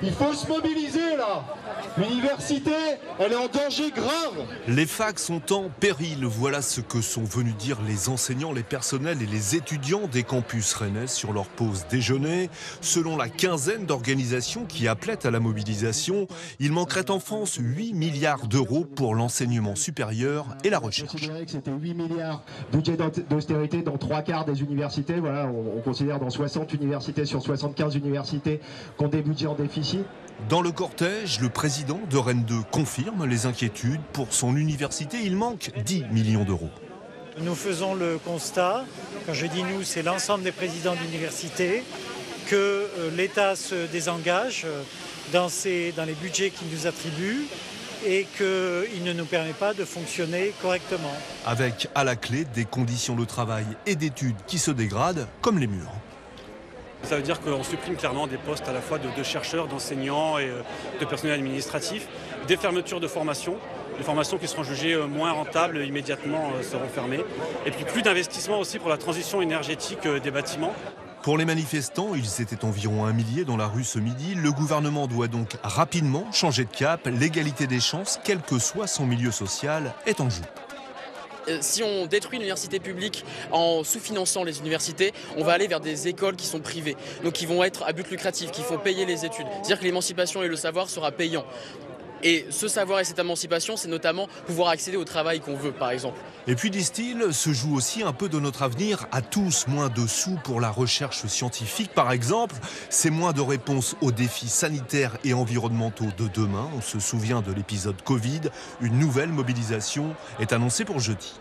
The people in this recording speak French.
Il faut se mobiliser là. L'université, elle est en danger grave. Les facs sont en péril. Voilà ce que sont venus dire les enseignants, les personnels et les étudiants des campus rennais sur leur pause déjeuner. Selon la quinzaine d'organisations qui appelaient à la mobilisation, il manquerait en France 8 milliards d'euros pour l'enseignement supérieur et la recherche. On considérait que c'était 8 milliards budget d'austérité dans 3/4 des universités. Voilà, on considère dans 60 universités sur 75 universités qu'on des budgets en déficit. Dans le cortège, le président de Rennes 2 confirme les inquiétudes. Pour son université, il manque 10 millions d'euros. Nous faisons le constat, quand je dis nous, c'est l'ensemble des présidents d'université, que l'État se désengage dans les budgets qu'il nous attribue et qu'il ne nous permet pas de fonctionner correctement. Avec à la clé des conditions de travail et d'études qui se dégradent comme les murs. Ça veut dire qu'on supprime clairement des postes à la fois de chercheurs, d'enseignants et de personnel administratif, des fermetures de formations, des formations qui seront jugées moins rentables immédiatement seront fermées, et puis plus d'investissements aussi pour la transition énergétique des bâtiments. Pour les manifestants, ils étaient environ 1 millier dans la rue ce midi. Le gouvernement doit donc rapidement changer de cap. L'égalité des chances, quel que soit son milieu social, est en jeu. Si on détruit l'université publique en sous-finançant les universités, on va aller vers des écoles qui sont privées, donc qui vont être à but lucratif, qui font payer les études. C'est-à-dire que l'émancipation et le savoir sera payant. Et ce savoir et cette émancipation, c'est notamment pouvoir accéder au travail qu'on veut, par exemple. Et puis, disent-ils, se joue aussi un peu de notre avenir à tous. Moins de sous pour la recherche scientifique, par exemple. C'est moins de réponses aux défis sanitaires et environnementaux de demain. On se souvient de l'épisode Covid. Une nouvelle mobilisation est annoncée pour jeudi.